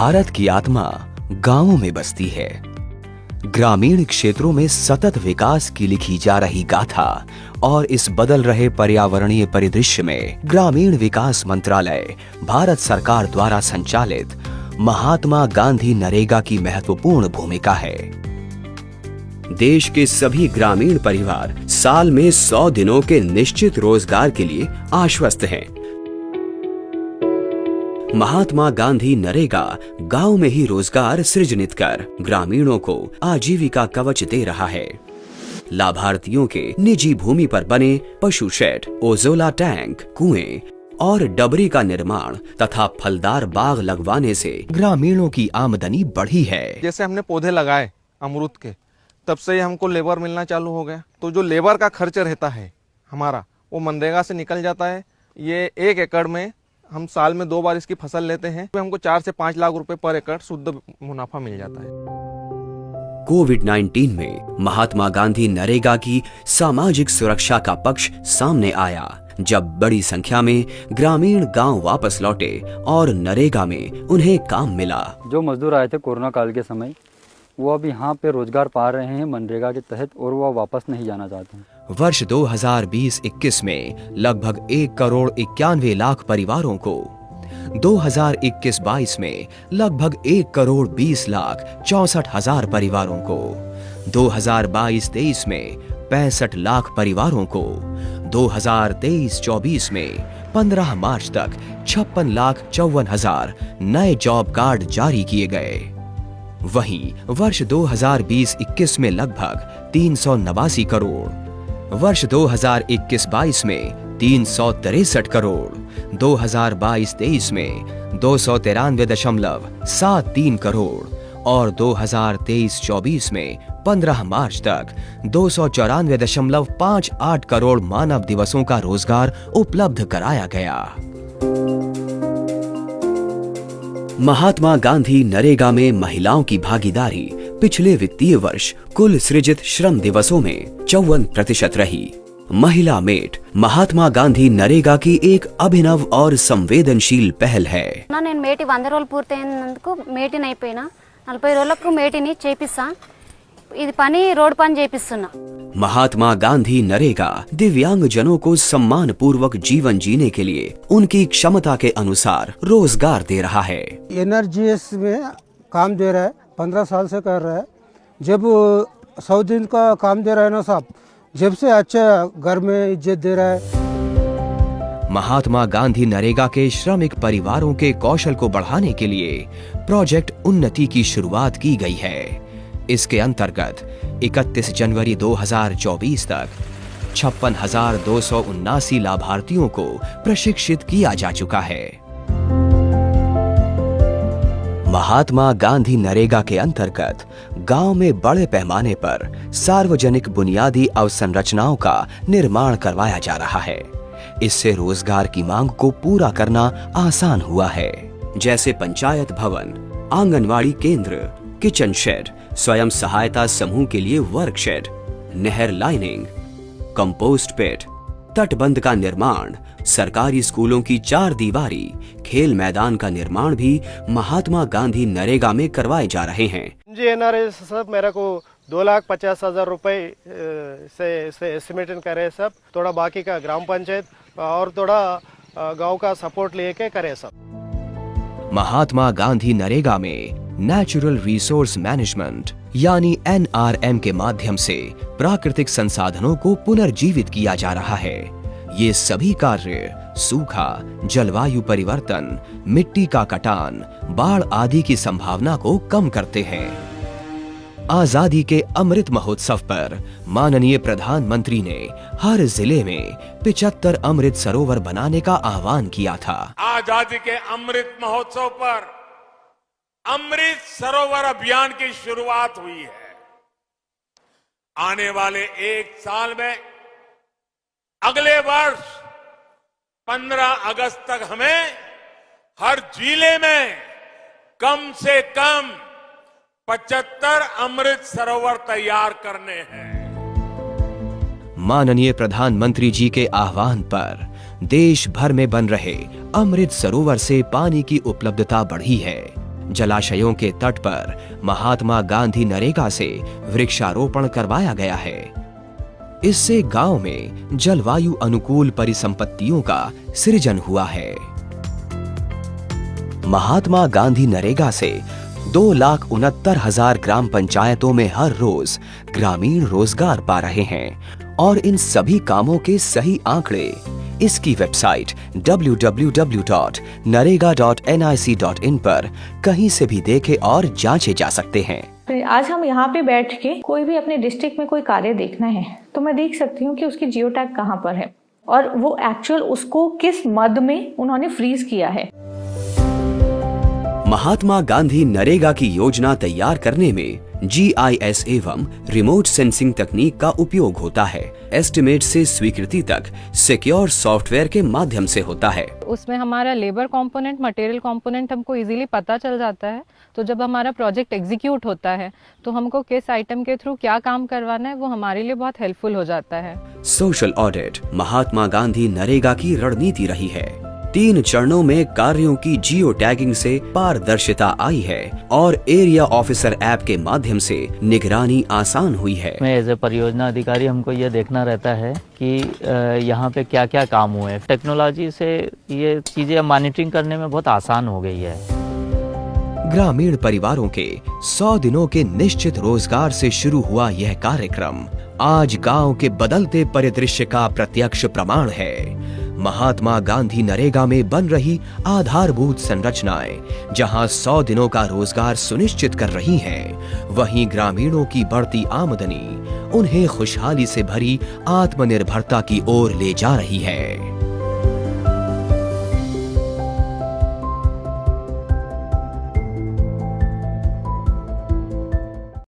भारत की आत्मा गांवों में बसती है। ग्रामीण क्षेत्रों में सतत विकास की लिखी जा रही गाथा और इस बदल रहे पर्यावरणीय परिदृश्य में ग्रामीण विकास मंत्रालय भारत सरकार द्वारा संचालित महात्मा गांधी नरेगा की महत्वपूर्ण भूमिका है। देश के सभी ग्रामीण परिवार साल में 100 दिनों के निश्चित रोजगार के लिए आश्वस्त हैं। महात्मा गांधी नरेगा गांव में ही रोजगार सृजनित कर ग्रामीणों को आजीविका कवच दे रहा है। लाभार्थियों के निजी भूमि पर बने पशु शेड, ओजोला टैंक, कुएं और डबरी का निर्माण तथा फलदार बाग लगवाने से ग्रामीणों की आमदनी बढ़ी है। जैसे हमने पौधे लगाए अमरूद के, तब से ही हमको लेबर मिलना चालू हो गया। तो जो लेबर का खर्च रहता है हमारा, वो मनरेगा से निकल जाता है। ये 1 एकड़ में हम साल में 2 बार इसकी फसल लेते हैं, तो हमको 4 से 5 लाख रुपए पर एकड़ शुद्ध मुनाफा मिल जाता है। कोविड-19 में महात्मा गांधी नरेगा की सामाजिक सुरक्षा का पक्ष सामने आया, जब बड़ी संख्या में ग्रामीण गांव वापस लौटे और नरेगा में उन्हें काम मिला। जो मजदूर आए थे कोरोना काल के समय, वो अब यहाँ पे रोजगार पा रहे हैं मनरेगा के तहत और वो वापस नहीं जाना चाहते हैं। वर्ष 2020-21 में लगभग 1 करोड़ 91 लाख परिवारों को, 2021-22 में लगभग 1 करोड़ 20 लाख 64 हजार परिवारों को, 2022-23 में 65 लाख परिवारों को, 2023-24 में 15 मार्च तक 56 लाख 54 हजार नए जॉब कार्ड जारी किए गए। वहीं वर्ष 2020-21 में लगभग 389 करोड़, वर्ष 2021-22 में 363 करोड़, 2022-23 में 293.73 करोड़ और 2023-24 में 15 मार्च तक 294.58 करोड़ मानव दिवसों का रोजगार उपलब्ध कराया गया। महात्मा गांधी नरेगा में महिलाओं की भागीदारी पिछले वित्तीय वर्ष कुल सृजित श्रम दिवसों में 54% रही। महिला मेट महात्मा गांधी नरेगा की एक अभिनव और संवेदनशील पहल है। నేను మేటి 100 రోజులు పూర్తయినందుకు మేటిని అయిపోయినా 40 రోజులకు మేటిని చేపిస్తా। ఇది పని రోడ్ పని చేపిస్తున్నా। महात्मा गांधी नरेगा दिव्यांग जनों को सम्मान पूर्वक जीवन जीने के लिए उनकी क्षमता के अनुसार रोजगार दे रहा है। एनआरजीएस में काम दे रहा है, 15 साल से कर रहा है। जब 100 दिन का काम दे रहा है ना साहब, जब से अच्छा घर में इज्जत दे रहा है। महात्मा गांधी नरेगा के श्रमिक परिवारों के कौशल को बढ़ाने के लिए प्रोजेक्ट उन्नति की शुरुआत की गई है। इसके अंतर्गत 31 जनवरी 2024 तक 56,279 लाभार्थियों को प्रशिक्षित किया जा चुका है। महात्मा गांधी नरेगा के अंतर्गत गांव में बड़े पैमाने पर सार्वजनिक बुनियादी अवसंरचनाओं का निर्माण करवाया जा रहा है। इससे रोजगार की मांग को पूरा करना आसान हुआ है, जैसे पंचायत भवन, आंगनवाड़ी केंद्र, किचन शेड, स्वयं सहायता समूह के लिए वर्क शेड, नहर लाइनिंग, कंपोस्ट पिट, तटबंध का निर्माण, सरकारी स्कूलों की 4 दीवारी, खेल मैदान का निर्माण भी महात्मा गांधी नरेगा में करवाए जा रहे हैं। जी एनआरएस सब मेरे को 2,50,000 रुपए से एस्टिमेट करे सब, थोड़ा बाकी का ग्राम पंचायत और थोड़ा गांव का सपोर्ट लेके करे सब। महात्मा गांधी नरेगा में नेचुरल रिसोर्स मैनेजमेंट यानी NRM के माध्यम से प्राकृतिक संसाधनों को पुनर्जीवित किया जा रहा है। ये सभी कार्य सूखा, जलवायु परिवर्तन, मिट्टी का कटान, बाढ़ आदि की संभावना को कम करते हैं। आजादी के अमृत महोत्सव पर माननीय प्रधानमंत्री ने हर जिले में 75 अमृत सरोवर बनाने का आह्वान किया था। आजादी के अमृत महोत्सव पर अमृत सरोवर अभियान की शुरुआत हुई है। आने वाले 1 साल में, अगले वर्ष 15 अगस्त तक हमें हर जिले में कम से कम 75 अमृत सरोवर तैयार करने हैं। माननीय प्रधानमंत्री जी के आह्वान पर देश भर में बन रहे अमृत सरोवर से पानी की उपलब्धता बढ़ी है। जलाशयों के तट पर महात्मा गांधी नरेगा से वृक्षारोपण करवाया गया है। इससे गांव में जलवायु अनुकूल परिसंपत्तियों का सृजन हुआ है। महात्मा गांधी नरेगा से 2,69,000 ग्राम पंचायतों में हर रोज ग्रामीण रोजगार पा रहे हैं और इन सभी कामों के सही आंकड़े इसकी वेबसाइट www.narega.nic.in पर कहीं से भी देखे और जांचे जा सकते हैं। आज हम यहाँ पे बैठ के कोई भी अपने डिस्ट्रिक्ट में कोई कार्य देखना है तो मैं देख सकती हूँ कि उसकी जियो टैग कहाँ पर है और वो एक्चुअल उसको किस मद में उन्होंने फ्रीज किया है। महात्मा गांधी नरेगा की योजना तैयार करने में GIS एवं रिमोट सेंसिंग तकनीक का उपयोग होता है। एस्टिमेट से स्वीकृति तक सिक्योर सॉफ्टवेयर के माध्यम से होता है। उसमें हमारा लेबर कंपोनेंट, मटेरियल कंपोनेंट हमको इजीली पता चल जाता है। तो जब हमारा प्रोजेक्ट एग्जीक्यूट होता है तो हमको किस आइटम के थ्रू क्या काम करवाना है वो हमारे लिए बहुत हेल्पफुल हो जाता है। सोशल ऑडिट महात्मा गांधी नरेगा की रणनीति रही है। 3 चरणों में कार्यों की जियो टैगिंग से पारदर्शिता आई है और एरिया ऑफिसर ऐप के माध्यम से निगरानी आसान हुई है। मैं एज ए परियोजना अधिकारी हमको ये देखना रहता है कि यहाँ पे क्या क्या काम हुए। टेक्नोलॉजी से ये चीजें मॉनिटरिंग करने में बहुत आसान हो गई है। ग्रामीण परिवारों के 100 दिनों के निश्चित रोजगार से शुरू हुआ यह कार्यक्रम आज गांव के बदलते परिदृश्य का प्रत्यक्ष प्रमाण है। महात्मा गांधी नरेगा में बन रही आधारभूत संरचनाएं जहां 100 दिनों का रोजगार सुनिश्चित कर रही हैं, वहीं ग्रामीणों की बढ़ती आमदनी उन्हें खुशहाली से भरी आत्मनिर्भरता की ओर ले जा रही है।